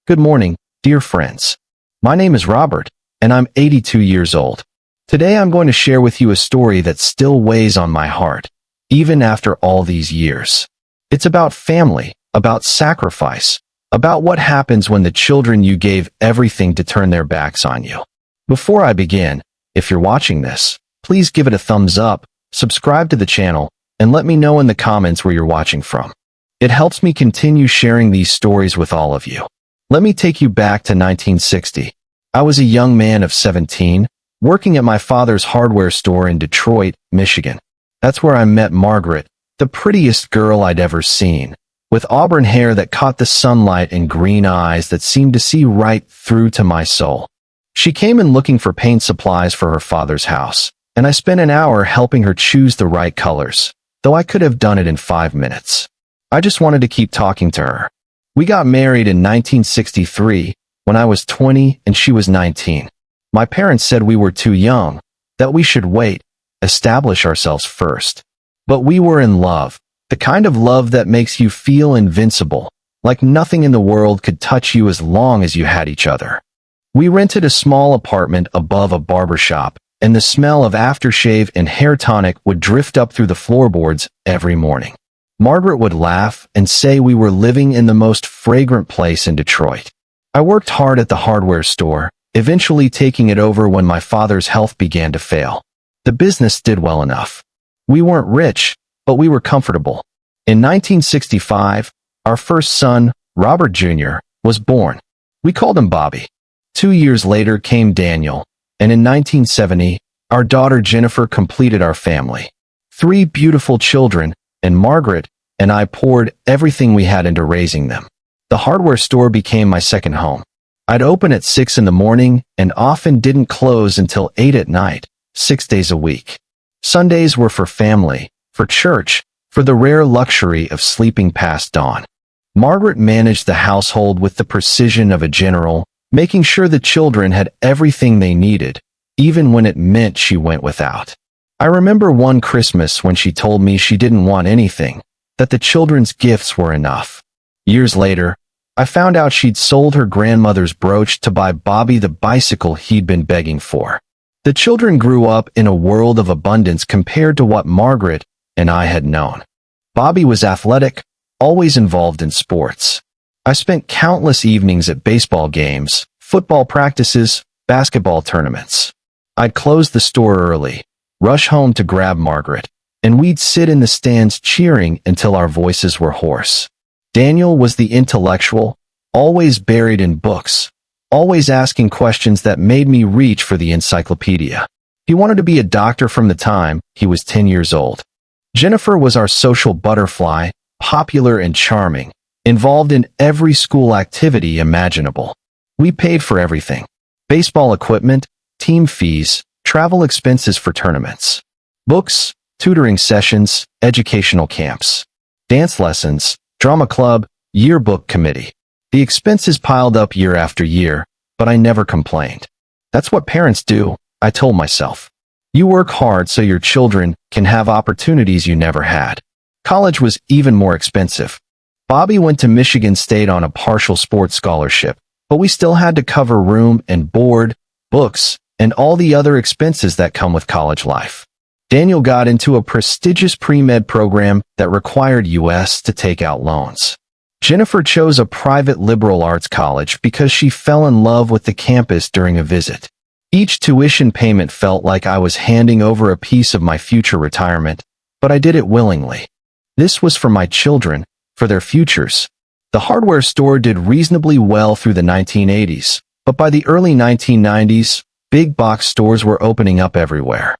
Good morning, dear friends. My name is Robert, and I'm 82 years old. Today I'm going to share with you a story that still weighs on my heart, even after all these years. It's about family, about sacrifice, about what happens when the children you gave everything to turn their backs on you. Before I begin, if you're watching this, please give it a thumbs up, subscribe to the channel, and let me know in the comments where you're watching from. It helps me continue sharing these stories with all of you. Let me take you back to 1960. I was a young man of 17, working at my father's hardware store in Detroit, Michigan. That's where I met Margaret, the prettiest girl I'd ever seen, with auburn hair that caught the sunlight and green eyes that seemed to see right through to my soul. She came in looking for paint supplies for her father's house, and I spent an hour helping her choose the right colors, though I could have done it in 5 minutes. I just wanted to keep talking to her. We got married in 1963, when I was 20 and she was 19. My parents said we were too young, that we should wait, establish ourselves first. But we were in love, the kind of love that makes you feel invincible, like nothing in the world could touch you as long as you had each other. We rented a small apartment above a barbershop, and the smell of aftershave and hair tonic would drift up through the floorboards every morning. Margaret would laugh and say we were living in the most fragrant place in Detroit. I worked hard at the hardware store, eventually taking it over when my father's health began to fail. The business did well enough. We weren't rich, but we were comfortable. In 1965, our first son, Robert Jr., was born. We called him Bobby. 2 years later came Daniel, and in 1970, our daughter Jennifer completed our family. 3 beautiful children, and Margaret and I poured everything we had into raising them. The hardware store became my second home. I'd open at 6 in the morning and often didn't close until 8 at night, 6 days a week. Sundays were for family, for church, for the rare luxury of sleeping past dawn. Margaret managed the household with the precision of a general, making sure the children had everything they needed, even when it meant she went without. I remember one Christmas when she told me she didn't want anything, that the children's gifts were enough. Years later, I found out she'd sold her grandmother's brooch to buy Bobby the bicycle he'd been begging for. The children grew up in a world of abundance compared to what Margaret and I had known. Bobby was athletic, always involved in sports. I spent countless evenings at baseball games, football practices, basketball tournaments. I'd close the store early, rush home to grab Margaret, and we'd sit in the stands cheering until our voices were hoarse. Daniel was the intellectual, always buried in books, always asking questions that made me reach for the encyclopedia. He wanted to be a doctor from the time he was 10 years old. Jennifer was our social butterfly, popular and charming, involved in every school activity imaginable. We paid for everything: baseball equipment, team fees, travel expenses for tournaments, books, tutoring sessions, educational camps, dance lessons, drama club, yearbook committee. The expenses piled up year after year, but I never complained. That's what parents do, I told myself. You work hard so your children can have opportunities you never had. College was even more expensive. Bobby went to Michigan State on a partial sports scholarship, but we still had to cover room and board, books, and all the other expenses that come with college life. Daniel got into a prestigious pre-med program that required us to take out loans. Jennifer chose a private liberal arts college because she fell in love with the campus during a visit. Each tuition payment felt like I was handing over a piece of my future retirement, but I did it willingly. This was for my children, for their futures. The hardware store did reasonably well through the 1980s, but by the early 1990s, big box stores were opening up everywhere.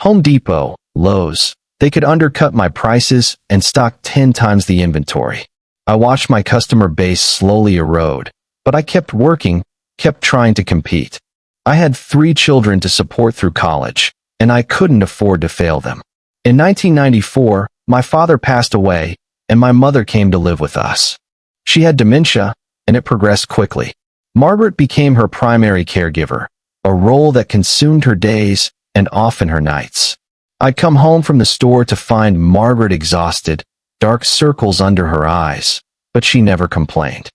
Home Depot, Lowe's, they could undercut my prices and stock 10 times the inventory. I watched my customer base slowly erode, but I kept working, kept trying to compete. I had 3 children to support through college, and I couldn't afford to fail them. In 1994, my father passed away, and my mother came to live with us. She had dementia, and it progressed quickly. Margaret became her primary caregiver, a role that consumed her days and often her nights. I'd come home from the store to find Margaret exhausted, dark circles under her eyes, but she never complained.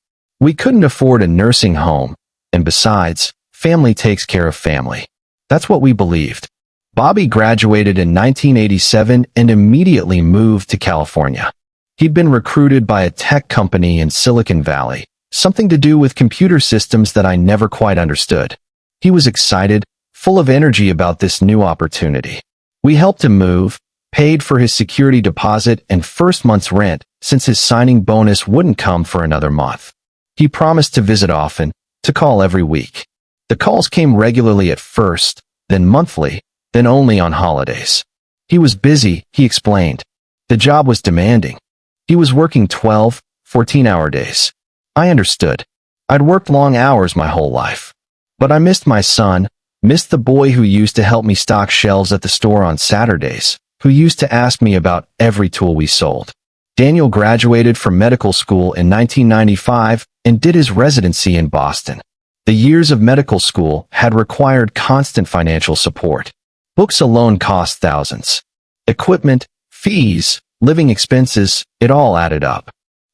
We couldn't afford a nursing home, and besides, family takes care of family. That's what we believed. Bobby graduated in 1987 and immediately moved to California. He'd been recruited by a tech company in Silicon Valley, something to do with computer systems that I never quite understood. He was excited, full of energy about this new opportunity. We helped him move, paid for his security deposit and first month's rent, since his signing bonus wouldn't come for another month. He promised to visit often, to call every week. The calls came regularly at first, then monthly, then only on holidays. He was busy, he explained. The job was demanding. He was working 12, 14-hour days. I understood. I'd worked long hours my whole life. But I missed my son, missed the boy who used to help me stock shelves at the store on Saturdays, who used to ask me about every tool we sold. Daniel graduated from medical school in 1995 and did his residency in Boston. The years of medical school had required constant financial support. Books alone cost thousands. Equipment, fees, living expenses, it all added up.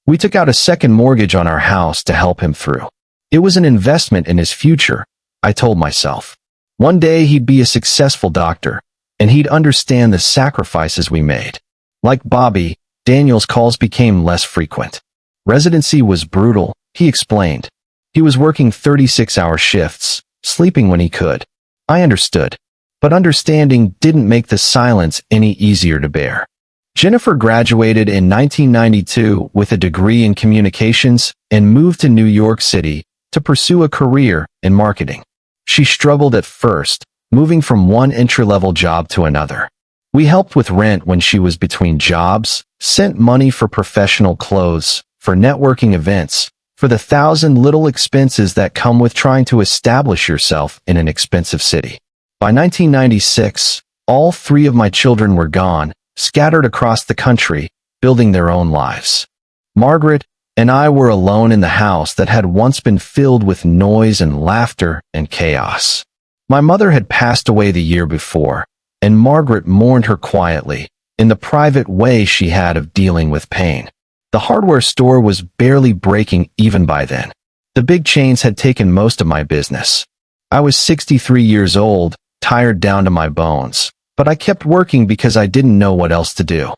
We took out a second mortgage on our house to help him through. It was an investment in his future, I told myself. One day he'd be a successful doctor, and he'd understand the sacrifices we made. Like Bobby, Daniel's calls became less frequent. Residency was brutal, he explained. He was working 36-hour shifts, sleeping when he could. I understood. But understanding didn't make the silence any easier to bear. Jennifer graduated in 1992 with a degree in communications and moved to New York City to pursue a career in marketing. She struggled at first, moving from one entry-level job to another. We helped with rent when she was between jobs, sent money for professional clothes, for networking events, for the 1,000 little expenses that come with trying to establish yourself in an expensive city. By 1996, all 3 of my children were gone, scattered across the country, building their own lives. Margaret and I were alone in the house that had once been filled with noise and laughter and chaos. My mother had passed away the year before, and Margaret mourned her quietly, in the private way she had of dealing with pain. The hardware store was barely breaking even by then. The big chains had taken most of my business. I was 63 years old, tired down to my bones, but I kept working because I didn't know what else to do.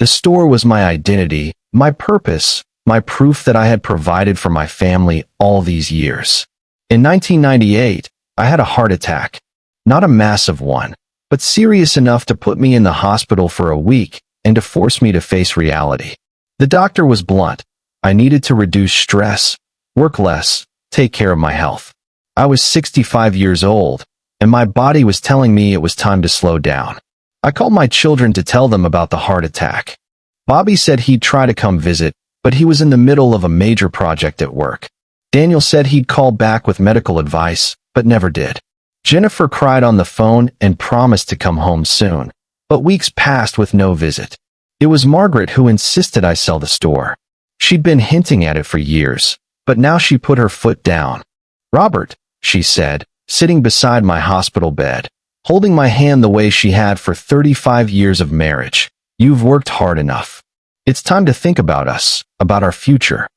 The store was my identity, my purpose, my proof that I had provided for my family all these years. In 1998, I had a heart attack. Not a massive one, but serious enough to put me in the hospital for a week and to force me to face reality. The doctor was blunt. I needed to reduce stress, work less, take care of my health. I was 65 years old, and my body was telling me it was time to slow down. I called my children to tell them about the heart attack. Bobby said he'd try to come visit, but he was in the middle of a major project at work. Daniel said he'd call back with medical advice, but never did. Jennifer cried on the phone and promised to come home soon, but weeks passed with no visit. It was Margaret who insisted I sell the store. She'd been hinting at it for years, but now she put her foot down. "Robert," she said, sitting beside my hospital bed, holding my hand the way she had for 35 years of marriage, "you've worked hard enough. It's time to think about us, about our future."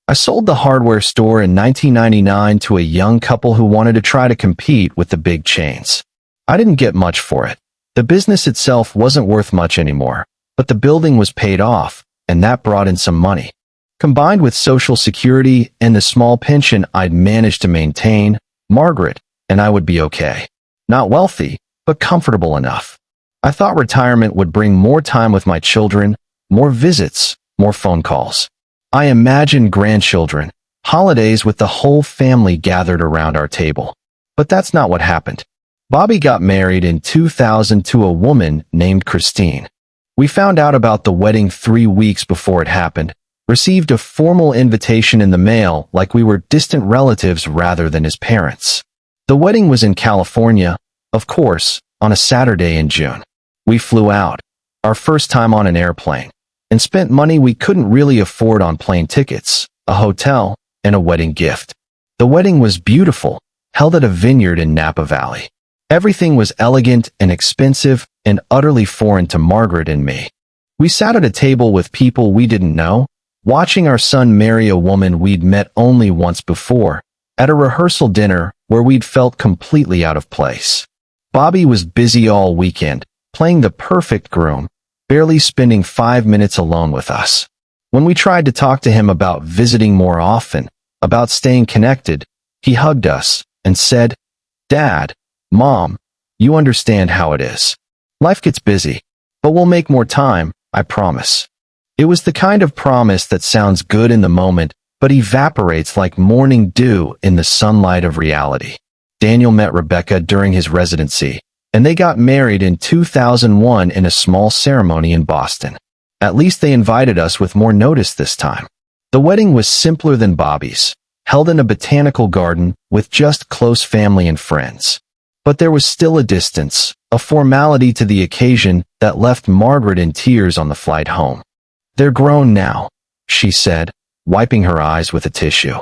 I sold the hardware store in 1999 to a young couple who wanted to try to compete with the big chains. I didn't get much for it. The business itself wasn't worth much anymore, but the building was paid off, and that brought in some money. Combined with Social Security and the small pension I'd managed to maintain, Margaret and I would be okay. Not wealthy, but comfortable enough. I thought retirement would bring more time with my children, more visits, more phone calls. I imagined grandchildren, holidays with the whole family gathered around our table. But that's not what happened. Bobby got married in 2000 to a woman named Christine. We found out about the wedding 3 weeks before it happened, received a formal invitation in the mail like we were distant relatives rather than his parents. The wedding was in California, of course, on a Saturday in June. We flew out, our first time on an airplane, and spent money we couldn't really afford on plane tickets, a hotel, and a wedding gift. The wedding was beautiful, held at a vineyard in Napa Valley. Everything was elegant and expensive and utterly foreign to Margaret and me. We sat at a table with people we didn't know, watching our son marry a woman we'd met only once before, at a rehearsal dinner where we'd felt completely out of place. Bobby was busy all weekend, playing the perfect groom, barely spending 5 minutes alone with us. When we tried to talk to him about visiting more often, about staying connected, he hugged us and said, "Dad, Mom, you understand how it is. Life gets busy, but we'll make more time, I promise." It was the kind of promise that sounds good in the moment, but evaporates like morning dew in the sunlight of reality. Daniel met Rebecca during his residency, and they got married in 2001 in a small ceremony in Boston. At least they invited us with more notice this time. The wedding was simpler than Bobby's, held in a botanical garden with just close family and friends. But there was still a distance, a formality to the occasion that left Margaret in tears on the flight home. "They're grown now," she said, wiping her eyes with a tissue.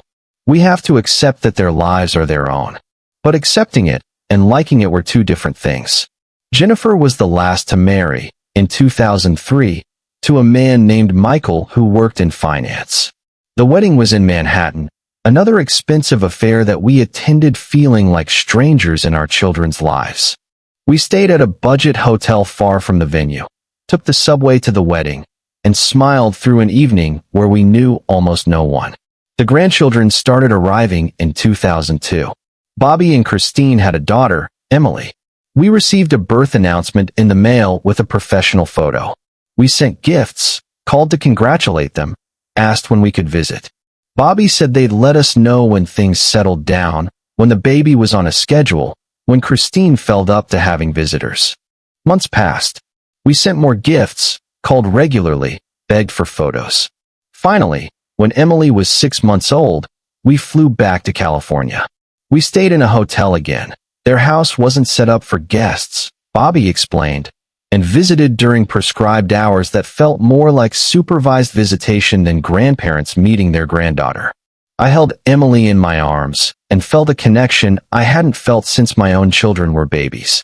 "We have to accept that their lives are their own." But accepting it and liking it were two different things. Jennifer was the last to marry, in 2003, to a man named Michael who worked in finance. The wedding was in Manhattan, another expensive affair that we attended feeling like strangers in our children's lives. We stayed at a budget hotel far from the venue, took the subway to the wedding, and smiled through an evening where we knew almost no one. The grandchildren started arriving in 2002. Bobby and Christine had a daughter, Emily. We received a birth announcement in the mail with a professional photo. We sent gifts, called to congratulate them, asked when we could visit. Bobby said they'd let us know when things settled down, when the baby was on a schedule, when Christine felt up to having visitors. Months passed. We sent more gifts, called regularly, begged for photos. Finally, when Emily was 6 months old, we flew back to California. We stayed in a hotel again. Their house wasn't set up for guests, Bobby explained, and visited during prescribed hours that felt more like supervised visitation than grandparents meeting their granddaughter. I held Emily in my arms and felt a connection I hadn't felt since my own children were babies.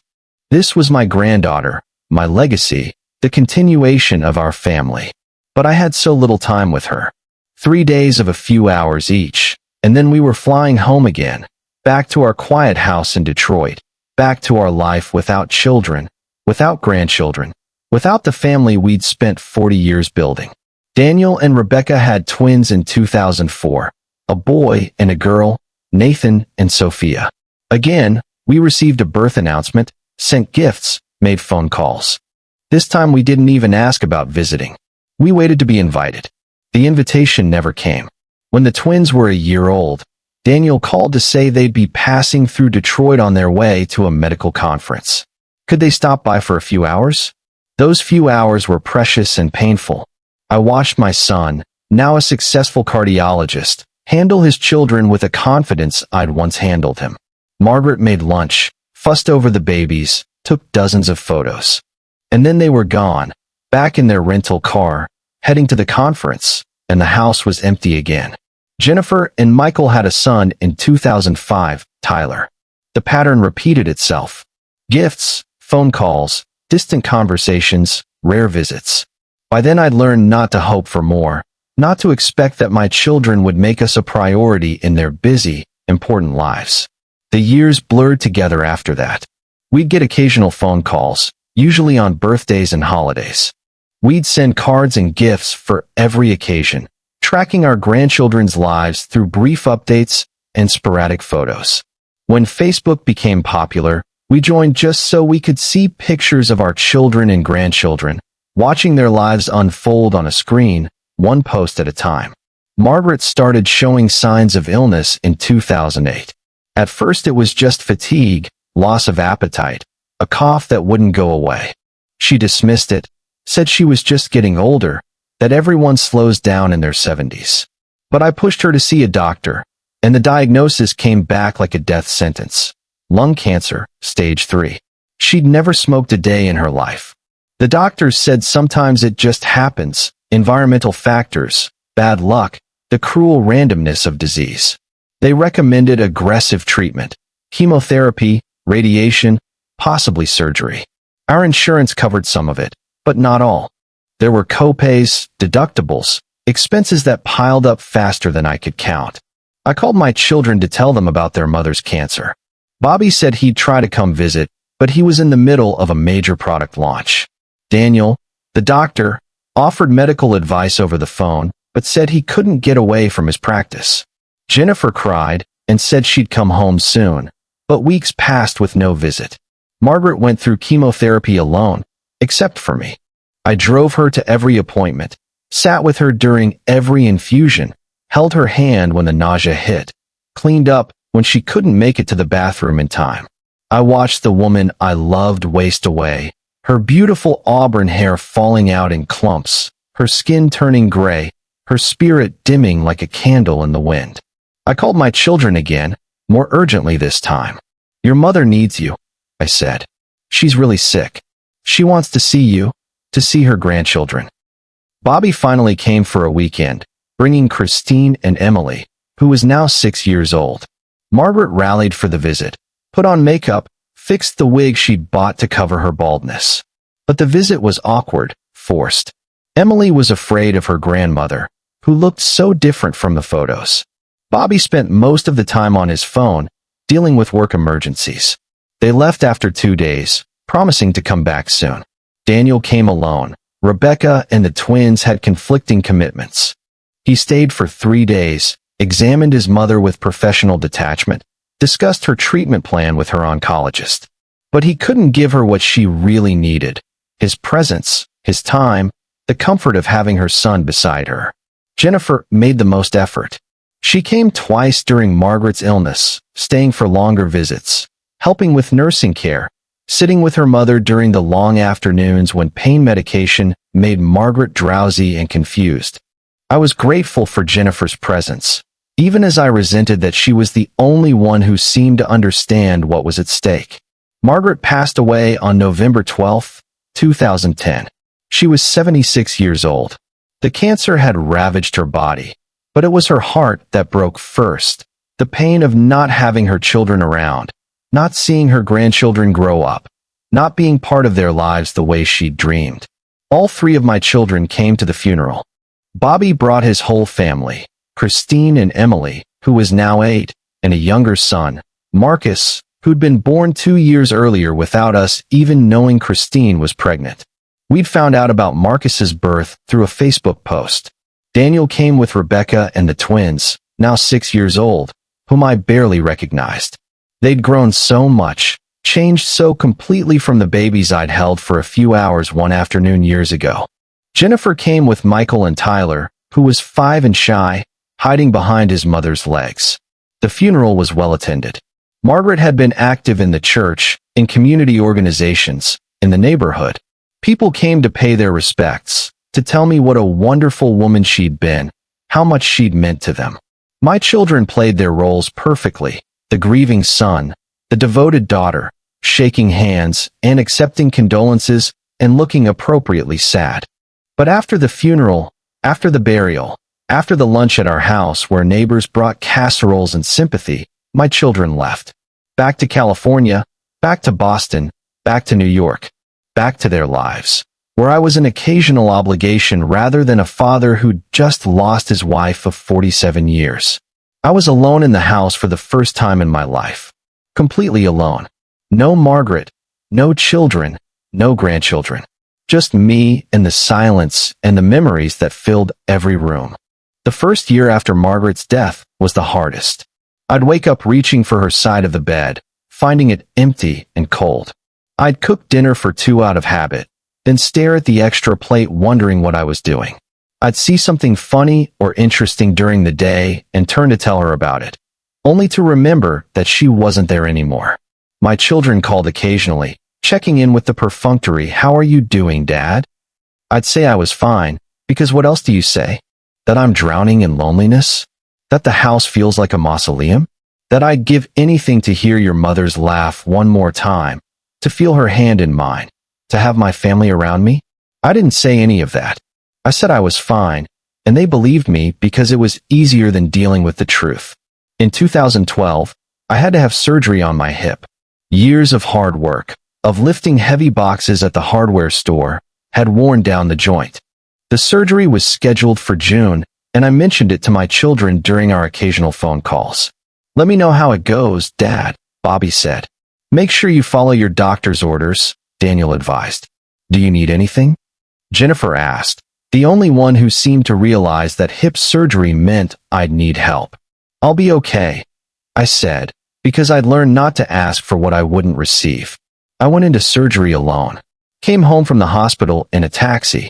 This was my granddaughter, my legacy, the continuation of our family. But I had so little time with her. 3 days of a few hours each, and then we were flying home again, back to our quiet house in Detroit, back to our life without children, without grandchildren, without the family we'd spent 40 years building. Daniel and Rebecca had twins in 2004, a boy and a girl, Nathan and Sophia. Again, we received a birth announcement, sent gifts, made phone calls. This time we didn't even ask about visiting. We waited to be invited. The invitation never came. When the twins were a year old, Daniel called to say they'd be passing through Detroit on their way to a medical conference. Could they stop by for a few hours? Those few hours were precious and painful. I watched my son, now a successful cardiologist, handle his children with a confidence I'd once handled him. Margaret made lunch, fussed over the babies, took dozens of photos. And then they were gone, back in their rental car, heading to the conference, and the house was empty again. Jennifer and Michael had a son in 2005, Tyler. The pattern repeated itself. Gifts, phone calls, distant conversations, rare visits. By then I'd learned not to hope for more, not to expect that my children would make us a priority in their busy, important lives. The years blurred together after that. We'd get occasional phone calls, usually on birthdays and holidays. We'd send cards and gifts for every occasion, tracking our grandchildren's lives through brief updates and sporadic photos. When Facebook became popular, we joined just so we could see pictures of our children and grandchildren, watching their lives unfold on a screen, one post at a time. Margaret started showing signs of illness in 2008. At first it was just fatigue, loss of appetite, a cough that wouldn't go away. She dismissed it, said she was just getting older, that everyone slows down in their 70s. But I pushed her to see a doctor, and the diagnosis came back like a death sentence. Lung cancer, stage 3. She'd never smoked a day in her life. The doctors said sometimes it just happens, environmental factors, bad luck, the cruel randomness of disease. They recommended aggressive treatment, chemotherapy, radiation, possibly surgery. Our insurance covered some of it, but not all. There were copays, deductibles, expenses that piled up faster than I could count. I called my children to tell them about their mother's cancer. Bobby said he'd try to come visit, but he was in the middle of a major product launch. Daniel, the doctor, offered medical advice over the phone, but said he couldn't get away from his practice. Jennifer cried and said she'd come home soon, but weeks passed with no visit. Margaret went through chemotherapy alone, except for me. I drove her to every appointment, sat with her during every infusion, held her hand when the nausea hit, cleaned up when she couldn't make it to the bathroom in time. I watched the woman I loved waste away, her beautiful auburn hair falling out in clumps, her skin turning gray, her spirit dimming like a candle in the wind. I called my children again, more urgently this time. "Your mother needs you," I said. "She's really sick. She wants to see you, to see her grandchildren." Bobby finally came for a weekend, bringing Christine and Emily, who was now 6 years old. Margaret rallied for the visit, put on makeup, fixed the wig she'd bought to cover her baldness. But the visit was awkward, forced. Emily was afraid of her grandmother, who looked so different from the photos. Bobby spent most of the time on his phone, dealing with work emergencies. They left after 2 days, promising to come back soon. Daniel came alone. Rebecca and the twins had conflicting commitments. He stayed for 3 days, examined his mother with professional detachment, discussed her treatment plan with her oncologist. But he couldn't give her what she really needed: his presence, his time, the comfort of having her son beside her. Jennifer made the most effort. She came twice during Margaret's illness, staying for longer visits, helping with nursing care, sitting with her mother during the long afternoons when pain medication made Margaret drowsy and confused. I was grateful for Jennifer's presence, even as I resented that she was the only one who seemed to understand what was at stake. Margaret passed away on November 12, 2010. She was 76 years old. The cancer had ravaged her body, but it was her heart that broke first. The pain of not having her children around, not seeing her grandchildren grow up, not being part of their lives the way she'd dreamed. All 3 of my children came to the funeral. Bobby brought his whole family, Christine and Emily, who was now 8, and a younger son, Marcus, who'd been born 2 years earlier without us even knowing Christine was pregnant. We'd found out about Marcus's birth through a Facebook post. Daniel came with Rebecca and the twins, now 6 years old, whom I barely recognized. They'd grown so much, changed so completely from the babies I'd held for a few hours one afternoon years ago. Jennifer came with Michael and Tyler, who was 5 and shy, hiding behind his mother's legs. The funeral was well attended. Margaret had been active in the church, in community organizations, in the neighborhood. People came to pay their respects, to tell me what a wonderful woman she'd been, how much she'd meant to them. My children played their roles perfectly: the grieving son, the devoted daughter, shaking hands and accepting condolences and looking appropriately sad. But after the funeral, after the burial, after the lunch at our house where neighbors brought casseroles and sympathy, my children left. Back to California, back to Boston, back to New York, back to their lives, where I was an occasional obligation rather than a father who'd just lost his wife of 47 years. I was alone in the house for the first time in my life. Completely alone. No Margaret, no children, no grandchildren. Just me and the silence and the memories that filled every room. The first year after Margaret's death was the hardest. I'd wake up reaching for her side of the bed, finding it empty and cold. I'd cook dinner for 2 out of habit, then stare at the extra plate wondering what I was doing. I'd see something funny or interesting during the day and turn to tell her about it, only to remember that she wasn't there anymore. My children called occasionally, checking in with the perfunctory, "How are you doing, Dad?" I'd say I was fine, because what else do you say? That I'm drowning in loneliness? That the house feels like a mausoleum? That I'd give anything to hear your mother's laugh one more time, to feel her hand in mine, to have my family around me? I didn't say any of that. I said I was fine, and they believed me because it was easier than dealing with the truth. In 2012, I had to have surgery on my hip. Years of hard work, of lifting heavy boxes at the hardware store, had worn down the joint. The surgery was scheduled for June, and I mentioned it to my children during our occasional phone calls. "Let me know how it goes, Dad," Bobby said. "Make sure you follow your doctor's orders," Daniel advised. "Do you need anything?" Jennifer asked, the only one who seemed to realize that hip surgery meant I'd need help. "I'll be okay," I said, because I'd learned not to ask for what I wouldn't receive. I went into surgery alone, came home from the hospital in a taxi,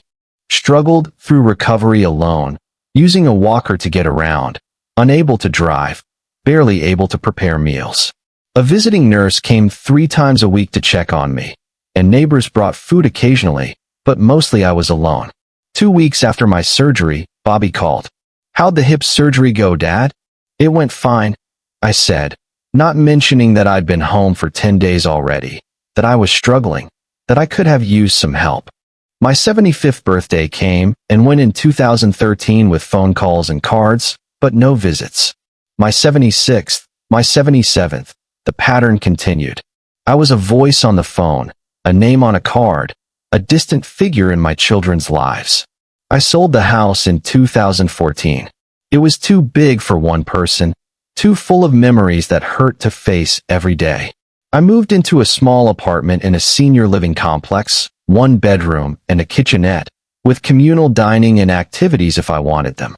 struggled through recovery alone, using a walker to get around, unable to drive, barely able to prepare meals. A visiting nurse came 3 times a week to check on me, and neighbors brought food occasionally, but mostly I was alone. 2 weeks after my surgery, Bobby called. "How'd the hip surgery go, Dad?" "It went fine," I said, not mentioning that I'd been home for 10 days already, that I was struggling, that I could have used some help. My 75th birthday came and went in 2013 with phone calls and cards, but no visits. My 76th, my 77th, the pattern continued. I was a voice on the phone, a name on a card, a distant figure in my children's lives. I sold the house in 2014. It was too big for one person, too full of memories that hurt to face every day. I moved into a small apartment in a senior living complex, 1 bedroom and a kitchenette, with communal dining and activities if I wanted them.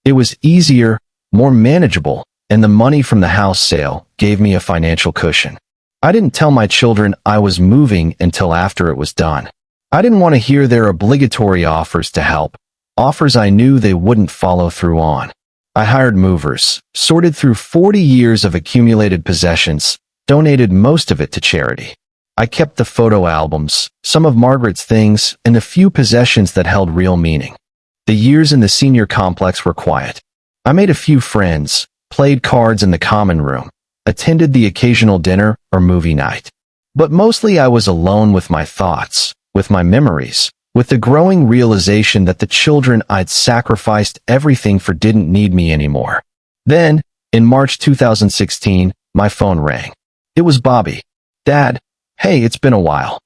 It was easier, more manageable, and the money from the house sale gave me a financial cushion. I didn't tell my children I was moving until after it was done. I didn't want to hear their obligatory offers to help, offers I knew they wouldn't follow through on. I hired movers, sorted through 40 years of accumulated possessions, donated most of it to charity. I kept the photo albums, some of Margaret's things, and the few possessions that held real meaning. The years in the senior complex were quiet. I made a few friends, played cards in the common room, attended the occasional dinner or movie night. But mostly I was alone with my thoughts, with my memories, with the growing realization that the children I'd sacrificed everything for didn't need me anymore. Then, in March 2016, my phone rang. It was Bobby. "Dad, hey, it's been a while."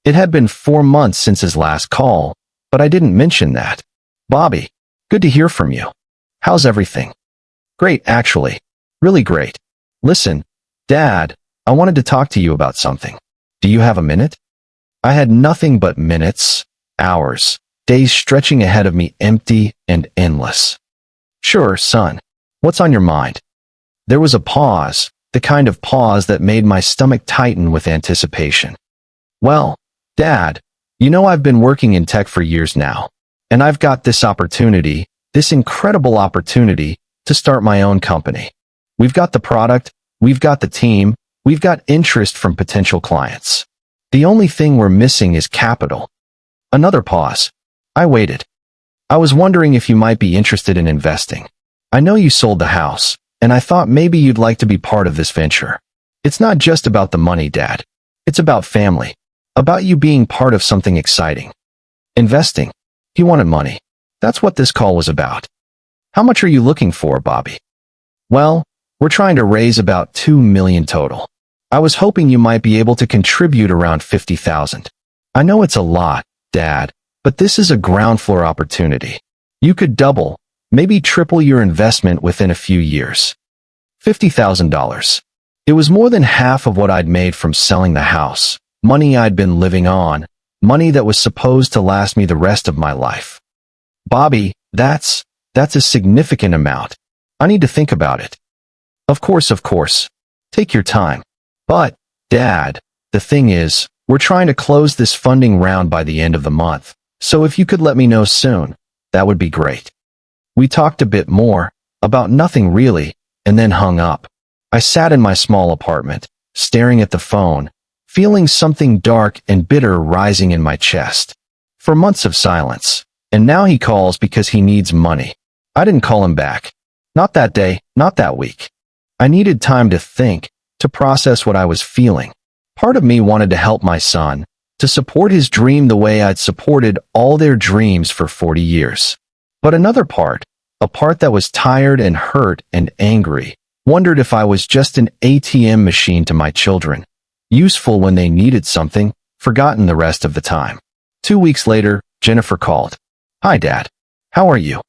It had been 4 months since his last call, but I didn't mention that. "Bobby, good to hear from you. How's everything?" "Great, actually. Really great. Listen, Dad, I wanted to talk to you about something. Do you have a minute?" I had nothing but minutes, hours, days stretching ahead of me, empty and endless. "Sure, son. What's on your mind?" There was a pause, the kind of pause that made my stomach tighten with anticipation. "Well, Dad, you know I've been working in tech for years now, and I've got this opportunity, this incredible opportunity, to start my own company. We've got the product, we've got the team, we've got interest from potential clients. The only thing we're missing is capital." Another pause. I waited. "I was wondering if you might be interested in investing. I know you sold the house, and I thought maybe you'd like to be part of this venture. It's not just about the money, Dad. It's about family, about you being part of something exciting." Investing. He wanted money. That's what this call was about. "How much are you looking for, Bobby?" "Well, we're trying to raise about $2 million total. I was hoping you might be able to contribute around $50,000. I know it's a lot, Dad, but this is a ground floor opportunity. You could double, maybe triple your investment within a few years." $50,000. It was more than half of what I'd made from selling the house, money I'd been living on, money that was supposed to last me the rest of my life. "Bobby, that's a significant amount. I need to think about it." Of course. Take your time. "But, Dad, the thing is, we're trying to close this funding round by the end of the month, so if you could let me know soon, that would be great." We talked a bit more, about nothing really, and then hung up. I sat in my small apartment, staring at the phone, feeling something dark and bitter rising in my chest. For months of silence, and now he calls because he needs money. I didn't call him back. Not that day, not that week. I needed time to think, to process what I was feeling. Part of me wanted to help my son, to support his dream the way I'd supported all their dreams for 40 years. But another part, a part that was tired and hurt and angry, wondered if I was just an ATM machine to my children, useful when they needed something, forgotten the rest of the time. 2 weeks later, Jennifer called. Hi, Dad. How are you?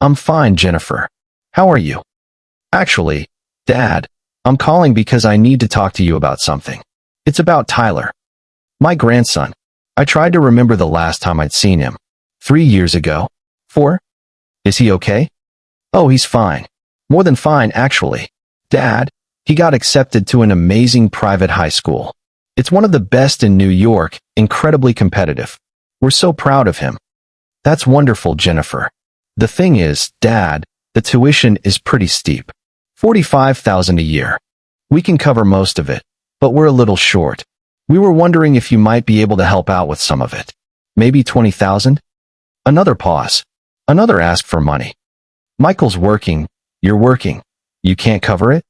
I'm fine, Jennifer. How are you? Actually, Dad, I'm calling because I need to talk to you about something. It's about Tyler, my grandson. I tried to remember the last time I'd seen him. 3 years ago. 4? Is he okay? Oh, he's fine. More than fine, actually. Dad, he got accepted to an amazing private high school. It's one of the best in New York, incredibly competitive. We're so proud of him. That's wonderful, Jennifer. The thing is, Dad, the tuition is pretty steep. $45,000 a year. We can cover most of it, but we're a little short. We were wondering if you might be able to help out with some of it. Maybe 20,000? Another pause. Another ask for money. Michael's working. You're working. You can't cover it?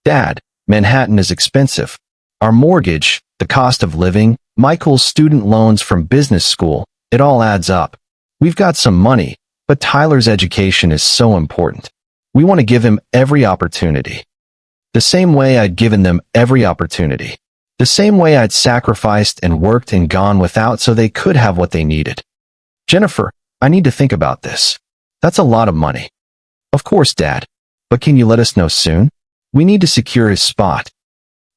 Dad, Manhattan is expensive. Our mortgage, the cost of living, Michael's student loans from business school, it all adds up. We've got some money, but Tyler's education is so important. We want to give him every opportunity. The same way I'd given them every opportunity. The same way I'd sacrificed and worked and gone without so they could have what they needed. Jennifer, I need to think about this. That's a lot of money. Of course, Dad. But can you let us know soon? We need to secure his spot.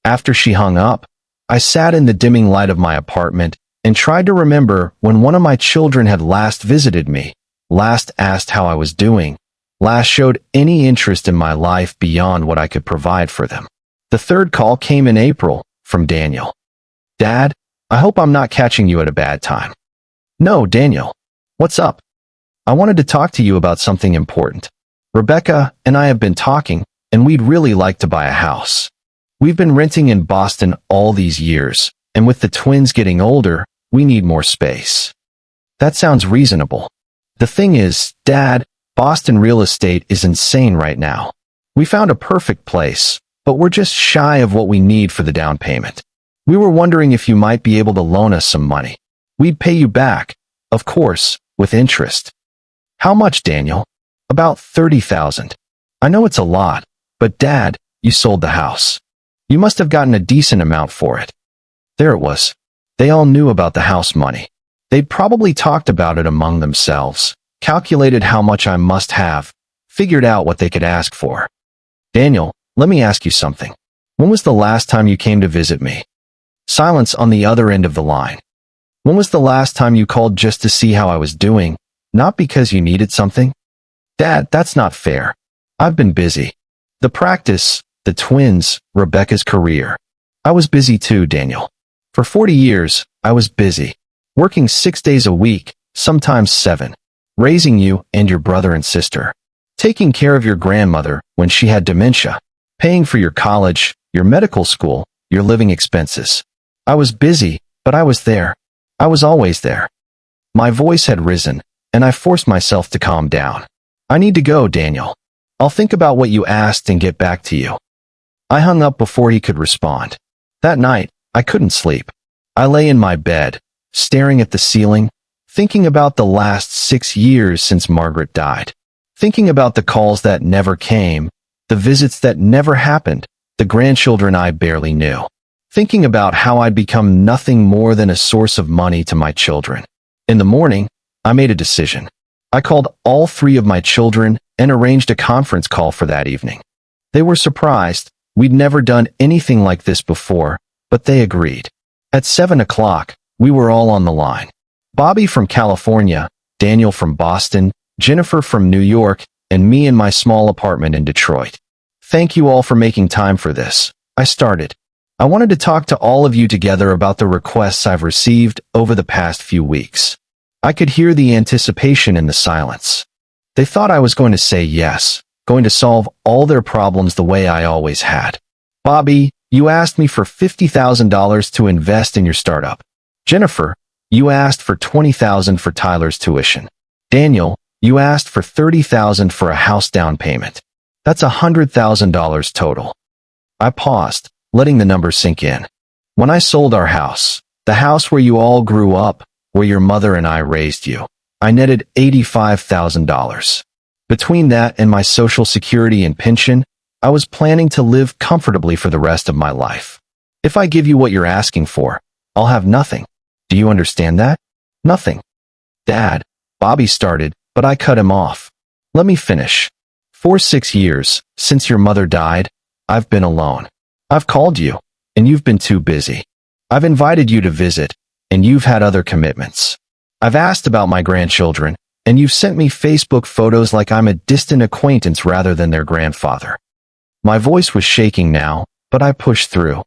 After she hung up, I sat in the dimming light of my apartment and tried to remember when one of my children had last visited me, last asked how I was doing, last showed any interest in my life beyond what I could provide for them. The third call came in April, from Daniel. Dad, I hope I'm not catching you at a bad time. No, Daniel. What's up? I wanted to talk to you about something important. Rebecca and I have been talking, and we'd really like to buy a house. We've been renting in Boston all these years, and with the twins getting older, we need more space. That sounds reasonable. The thing is, Dad, Boston real estate is insane right now. We found a perfect place, but we're just shy of what we need for the down payment. We were wondering if you might be able to loan us some money. We'd pay you back, of course, with interest. How much, Daniel? About 30,000. I know it's a lot, but Dad, you sold the house. You must have gotten a decent amount for it. There it was. They all knew about the house money. They'd probably talked about it among themselves, calculated how much I must have, figured out what they could ask for. Daniel, let me ask you something. When was the last time you came to visit me? Silence on the other end of the line. When was the last time you called just to see how I was doing, not because you needed something? Dad, that's not fair. I've been busy. The practice, the twins, Rebecca's career. I was busy too, Daniel. For 40 years, I was busy. Working 6 days a week, sometimes 7. Raising you and your brother and sister. Taking care of your grandmother when she had dementia. Paying for your college, your medical school, your living expenses. I was busy, but I was there. I was always there. My voice had risen, and I forced myself to calm down. I need to go, Daniel. I'll think about what you asked and get back to you. I hung up before he could respond. That night, I couldn't sleep. I lay in my bed, staring at the ceiling, thinking about the last 6 years since Margaret died. Thinking about the calls that never came, the visits that never happened, the grandchildren I barely knew. Thinking about how I'd become nothing more than a source of money to my children. In the morning, I made a decision. I called all 3 of my children and arranged a conference call for that evening. They were surprised. We'd never done anything like this before, but they agreed. At 7 o'clock, we were all on the line. Bobby from California, Daniel from Boston, Jennifer from New York, and me in my small apartment in Detroit. Thank you all for making time for this. I started. I wanted to talk to all of you together about the requests I've received over the past few weeks. I could hear the anticipation in the silence. They thought I was going to say yes, going to solve all their problems the way I always had. Bobby, you asked me for $50,000 to invest in your startup. Jennifer, you asked for $20,000 for Tyler's tuition. Daniel, you asked for $30,000 for a house down payment. That's $100,000 total. I paused, letting the numbers sink in. When I sold our house, the house where you all grew up, where your mother and I raised you, I netted $85,000. Between that and my Social Security and pension, I was planning to live comfortably for the rest of my life. If I give you what you're asking for, I'll have nothing. Do you understand that? Nothing. Dad, Bobby started, but I cut him off. Let me finish. For 6 years, since your mother died, I've been alone. I've called you, and you've been too busy. I've invited you to visit, and you've had other commitments. I've asked about my grandchildren, and you've sent me Facebook photos like I'm a distant acquaintance rather than their grandfather. My voice was shaking now, but I pushed through.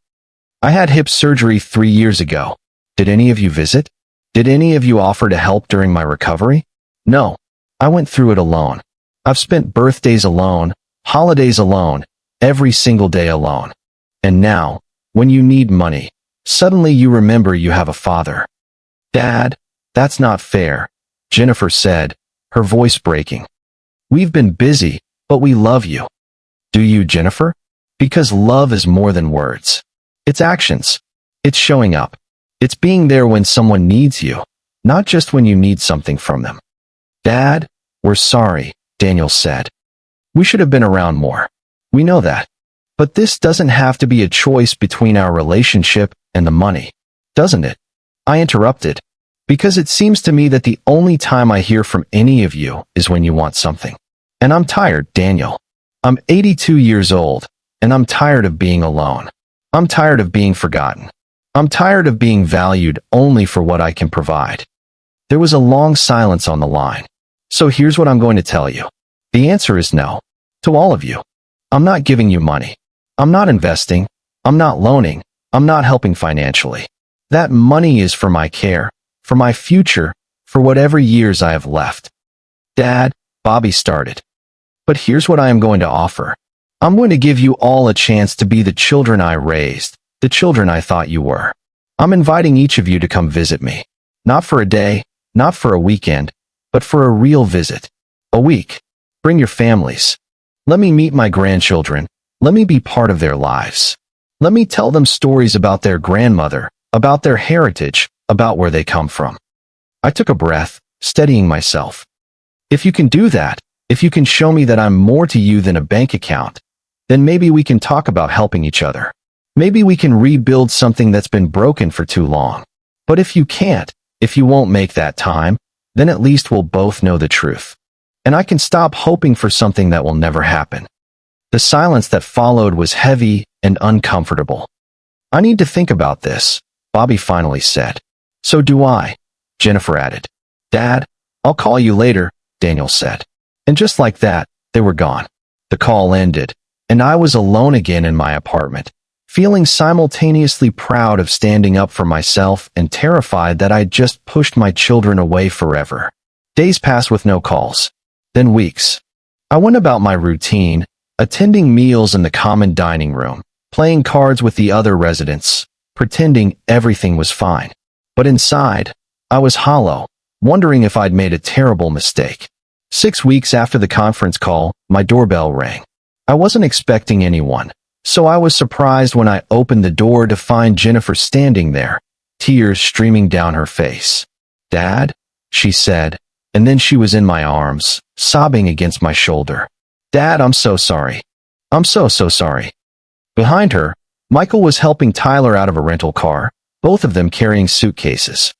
I had hip surgery 3 years ago. Did any of you visit? Did any of you offer to help during my recovery? No. I went through it alone. I've spent birthdays alone, holidays alone, every single day alone. And now, when you need money, suddenly you remember you have a father. Dad, that's not fair, Jennifer said, her voice breaking. We've been busy, but we love you. Do you, Jennifer? Because love is more than words. It's actions. It's showing up. It's being there when someone needs you, not just when you need something from them. Dad, we're sorry, Daniel said. We should have been around more. We know that. But this doesn't have to be a choice between our relationship and the money, doesn't it? I interrupted. Because it seems to me that the only time I hear from any of you is when you want something. And I'm tired, Daniel. I'm 82 years old, and I'm tired of being alone. I'm tired of being forgotten. I'm tired of being valued only for what I can provide. There was a long silence on the line. So here's what I'm going to tell you. The answer is no. To all of you. I'm not giving you money. I'm not investing. I'm not loaning. I'm not helping financially. That money is for my care, for my future, for whatever years I have left. Dad, Bobby started. But here's what I am going to offer. I'm going to give you all a chance to be the children I raised, the children I thought you were. I'm inviting each of you to come visit me. Not for a day, not for a weekend, but for a real visit. A week. Bring your families. Let me meet my grandchildren. Let me be part of their lives. Let me tell them stories about their grandmother, about their heritage, about where they come from. I took a breath, steadying myself. If you can do that, if you can show me that I'm more to you than a bank account, then maybe we can talk about helping each other. Maybe we can rebuild something that's been broken for too long. But if you can't, if you won't make that time, then at least we'll both know the truth. And I can stop hoping for something that will never happen. The silence that followed was heavy and uncomfortable. I need to think about this, Bobby finally said. So do I, Jennifer added. Dad, I'll call you later, Daniel said. And just like that, they were gone. The call ended, and I was alone again in my apartment, feeling simultaneously proud of standing up for myself and terrified that I'd just pushed my children away forever. Days passed with no calls. Then weeks. I went about my routine, attending meals in the common dining room, playing cards with the other residents, pretending everything was fine. But inside, I was hollow, wondering if I'd made a terrible mistake. 6 weeks after the conference call, my doorbell rang. I wasn't expecting anyone, so I was surprised when I opened the door to find Jennifer standing there, tears streaming down her face. Dad, she said, and then she was in my arms, sobbing against my shoulder. Dad, I'm so sorry. I'm so sorry. Behind her, Michael was helping Tyler out of a rental car, both of them carrying suitcases.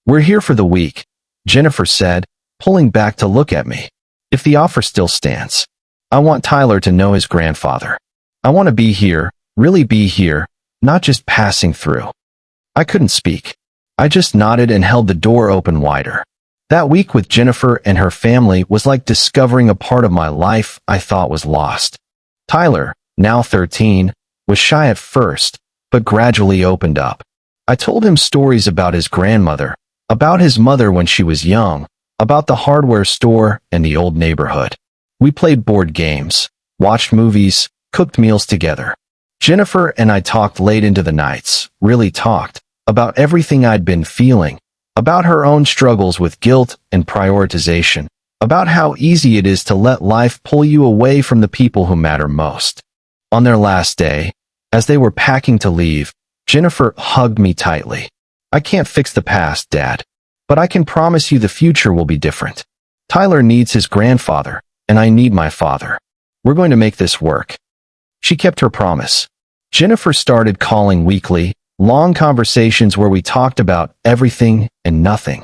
We're here for the week, Jennifer said, pulling back to look at me. If the offer still stands. I want Tyler to know his grandfather. I want to be here, really be here, not just passing through. I couldn't speak. I just nodded and held the door open wider. That week with Jennifer and her family was like discovering a part of my life I thought was lost. Tyler, now 13, was shy at first, but gradually opened up. I told him stories about his grandmother, about his mother when she was young, about the hardware store and the old neighborhood. We played board games, watched movies, cooked meals together. Jennifer and I talked late into the nights, really talked, about everything I'd been feeling, about her own struggles with guilt and prioritization, about how easy it is to let life pull you away from the people who matter most. On their last day, as they were packing to leave, Jennifer hugged me tightly. I can't fix the past, Dad, but I can promise you the future will be different. Tyler needs his grandfather, and I need my father. We're going to make this work. She kept her promise. Jennifer started calling weekly, long conversations where we talked about everything and nothing.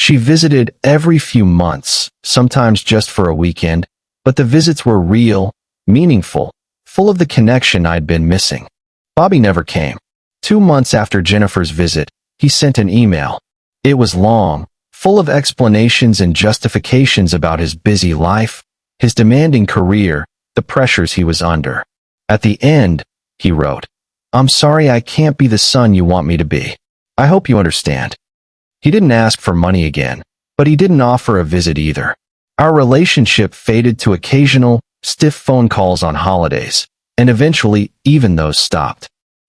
She visited every few months, sometimes just for a weekend, but the visits were real, meaningful, full of the connection I'd been missing. Bobby never came. 2 months after Jennifer's visit, he sent an email. It was long, full of explanations and justifications about his busy life, his demanding career, the pressures he was under. At the end, he wrote, "I'm sorry I can't be the son you want me to be. I hope you understand." He didn't ask for money again, but he didn't offer a visit either. Our relationship faded to occasional, stiff phone calls on holidays, and eventually even those stopped.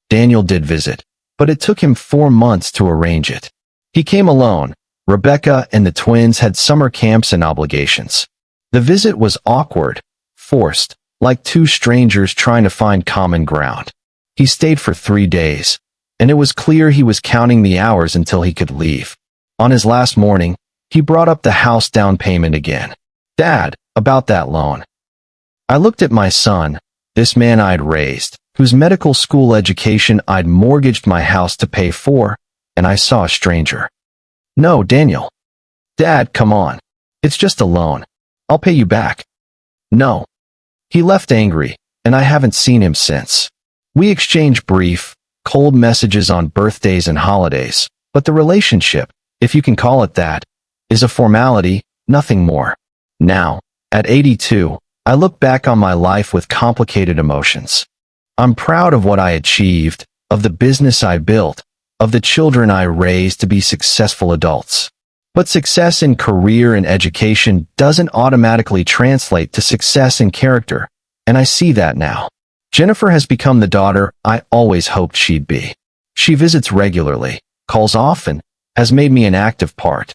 Daniel did visit, but it took him 4 months to arrange it. He came alone. Rebecca and the twins had summer camps and obligations. The visit was awkward, forced, like two strangers trying to find common ground. He stayed for 3 days, and it was clear he was counting the hours until he could leave. On his last morning, he brought up the house down payment again. "Dad, about that loan." I looked at my son, this man I'd raised, whose medical school education I'd mortgaged my house to pay for, and I saw a stranger. "No, Daniel." "Dad, come on. It's just a loan. I'll pay you back." "No." He left angry, and I haven't seen him since. We exchanged brief, cold messages on birthdays and holidays, but the relationship, if you can call it that, is a formality, nothing more. Now, at 82, I look back on my life with complicated emotions. I'm proud of what I achieved, of the business I built, of the children I raised to be successful adults. But success in career and education doesn't automatically translate to success in character, and I see that now. Jennifer has become the daughter I always hoped she'd be. She visits regularly, calls often, has made me an active part,